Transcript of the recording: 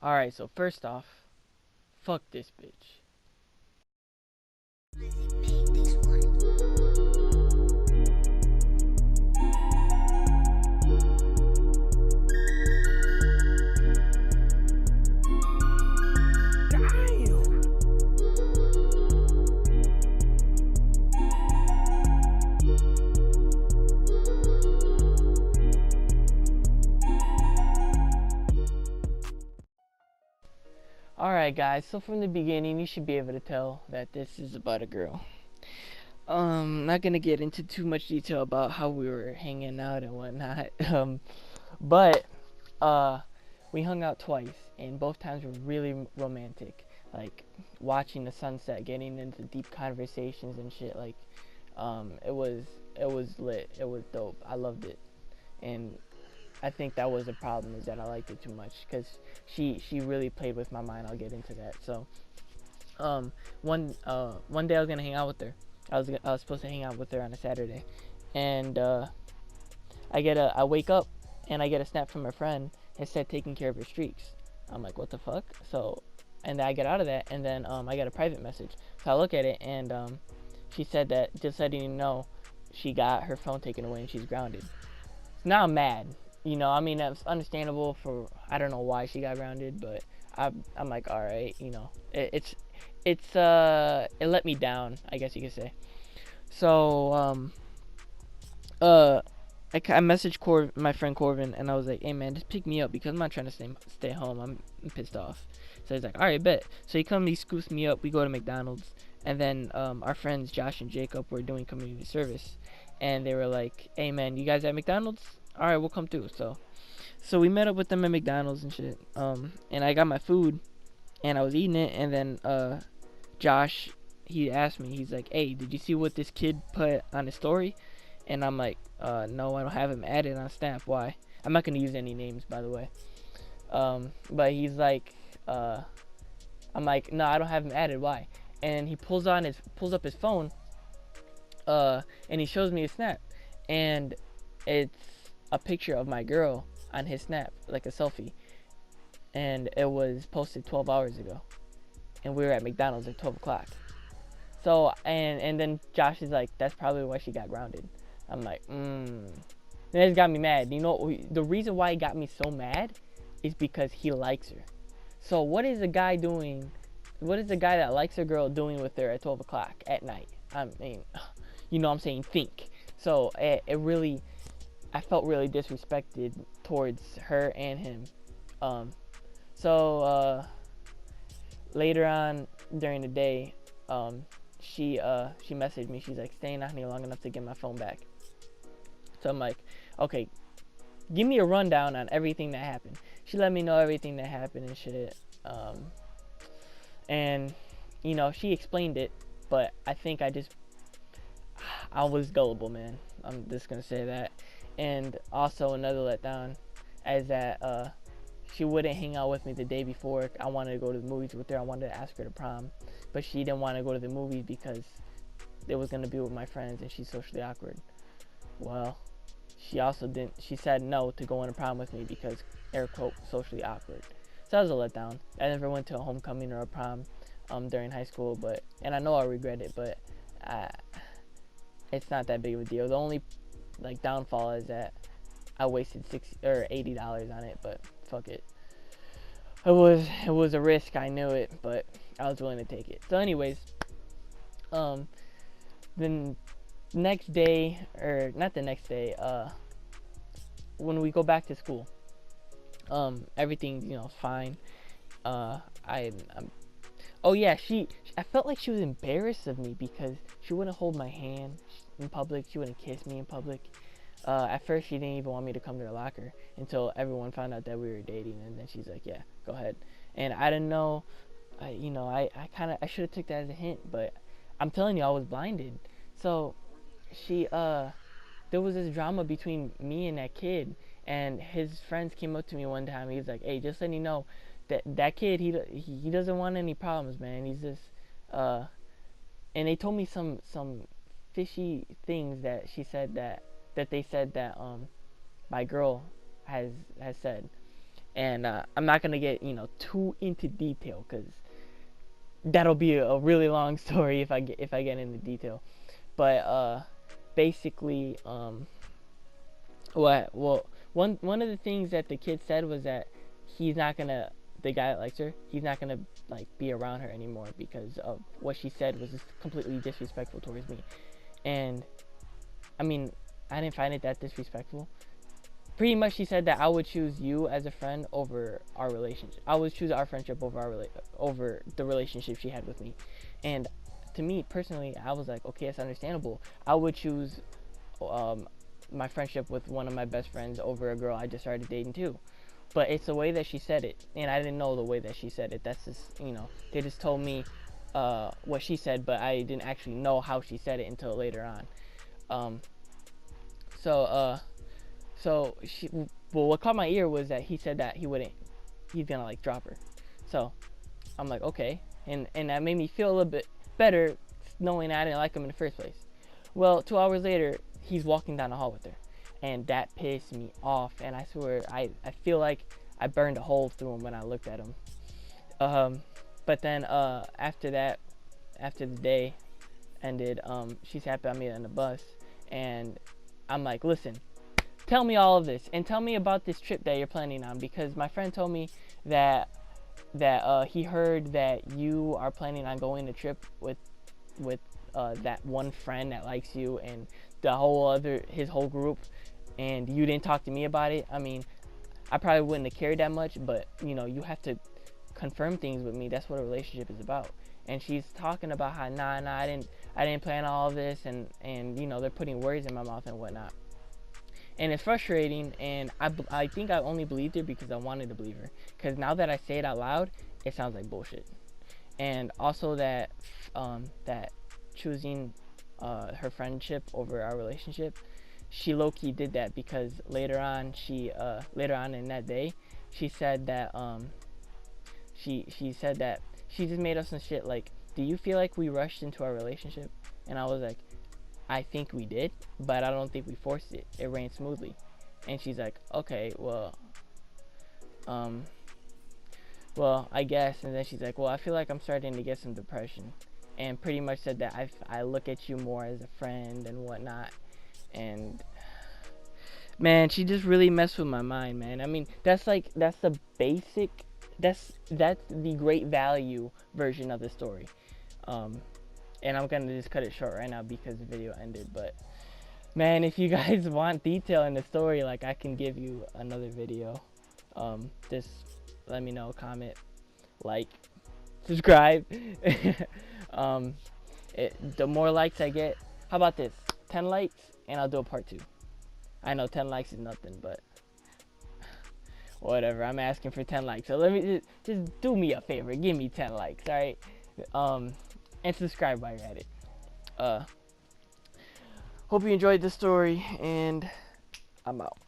Alright, so first off, fuck this bitch. Alright, guys, so from the beginning, you should be able to tell that this is about a girl. Not gonna get into too much detail about how we were hanging out and whatnot. But, uh, we hung out twice, and both times were really romantic. Like, watching the sunset, getting into deep conversations and shit. Like, it was lit. It was dope. I loved it. And I think that was the problem, is that I liked it too much, because she really played with my mind. I'll get into that. So um one day I was gonna hang out with her. I was supposed to hang out with her on a Saturday, and I wake up and I get a snap from my friend. It said taking care of her streaks. I'm like, what the fuck? So, and then I get out of that, and then I get a private message. So I look at it, and she said that, just letting you know, she got her phone taken away and she's grounded. Now I'm mad. I mean, that's understandable. For I don't know why she got grounded, but I'm like, all right, it let me down, I guess you could say. So uh, I messaged my friend Corvin, and I was like, hey man, just pick me up because I'm not trying to stay home. I'm pissed off. So he's like, all right, bet. So he scoops me up. We go to McDonald's, and then our friends Josh and Jacob were doing community service, and they were like, hey man, you guys at McDonald's? All right, we'll come through. So we met up with them at McDonald's and shit. And I got my food, and I was eating it, and then Josh, he asked me, he's like, hey, did you see what this kid put on his story? And I'm like, no, I don't have him added on Snap. Why? I'm not gonna use any names, by the way. But he's like, I'm like, no, I don't have him added. Why? And he pulls up his phone, and he shows me a Snap, and it's a picture of my girl on his Snap, like a selfie, and it was posted 12 hours ago, and we were at McDonald's at 12 o'clock. So, and then Josh is like, that's probably why she got grounded. I'm like, And it got me mad. The reason why it got me so mad is because he likes her. So what is a guy doing? What is a guy that likes a girl doing with her at 12 o'clock at night? I mean, what I'm saying? Think. So it really, I felt really disrespected towards her and him. So later on during the day, she messaged me. She's like, staying out here long enough to get my phone back. So I'm like, okay, give me a rundown on everything that happened. She let me know everything that happened and shit. And she explained it, but I think I was gullible, man. I'm just gonna say that. And also another letdown is that she wouldn't hang out with me the day before. I wanted to go to the movies with her. I wanted to ask her to prom, but she didn't want to go to the movies because it was gonna be with my friends and she's socially awkward. Well, she also didn't. She said no to going to prom with me because, air quote, socially awkward. So that was a letdown. I never went to a homecoming or a prom during high school, and I know I regret it, but it's not that big of a deal. The only downfall is that I wasted $60 or $80 on it, but fuck it. It was a risk. I knew it, but I was willing to take it. So, anyways, then next day, or not the next day, when we go back to school, everything's fine. I'm Oh yeah, I felt like she was embarrassed of me because she wouldn't hold my hand in public. She wouldn't kiss me in public. At first, she didn't even want me to come to her locker until everyone found out that we were dating, and then she's like, "Yeah, go ahead." And I didn't know. I should have took that as a hint, but I'm telling you, I was blinded. So she there was this drama between me and that kid, and his friends came up to me one time. He was like, "Hey, just letting you know, that kid, he doesn't want any problems, man. He's just uh," and they told me some fishy things that she said that they said that my girl has said, And I'm not gonna get too into detail because that'll be a really long story if I get into detail. But basically, what well one of the things that the kid said was that he's not gonna the guy that likes her, he's not gonna like be around her anymore because of what she said was just completely disrespectful towards me. And I mean, I didn't find it that disrespectful. Pretty much, she said that I would choose you as a friend over our relationship. I would choose our friendship over over the relationship she had with me. And to me personally, I was like, okay, it's understandable. I would choose my friendship with one of my best friends over a girl I just started dating too. But it's the way that she said it, and I didn't know the way that she said it. That's just, they just told me what she said, but I didn't actually know how she said it until later on. Um, so what caught my ear was that he said that he's gonna like drop her. So I'm like, okay, and that made me feel a little bit better knowing I didn't like him in the first place. Well, 2 hours later, he's walking down the hall with her, and that pissed me off. And I swear, I feel like I burned a hole through him when I looked at him. But then after that, after the day ended, she sat by me on the bus, and I'm like, listen, tell me all of this, and tell me about this trip that you're planning on, because my friend told me that he heard that you are planning on going a trip with that one friend that likes you and his whole group, and you didn't talk to me about it. I mean, I probably wouldn't have cared that much, but you have to confirm things with me. That's what a relationship is about. And she's talking about how nah, I didn't plan all of this, and they're putting words in my mouth and whatnot. And it's frustrating, and I think I only believed her because I wanted to believe her. Because now that I say it out loud, it sounds like bullshit. And also that choosing her friendship over our relationship, she low-key did that because later on in that day, she said that she said that she just made up some shit like, do you feel like we rushed into our relationship? And I was like, I think we did, but I don't think we forced it. It ran smoothly. And she's like, okay, well, I guess. And then she's like, well, I feel like I'm starting to get some depression. And pretty much said that I look at you more as a friend and whatnot. And man, she just really messed with my mind, man. I mean, that's the basic, that's the great value version of the story. And I'm gonna just cut it short right now because the video ended. But man, if you guys want detail in the story, like, I can give you another video. Just let me know, comment, like, subscribe. The more likes I get, how about this? 10 likes and I'll do a part 2. I know 10 likes is nothing, but whatever. I'm asking for 10 likes, so let me just do me a favor, give me 10 likes, all right? And subscribe while you're at it. Hope you enjoyed the story, and I'm out.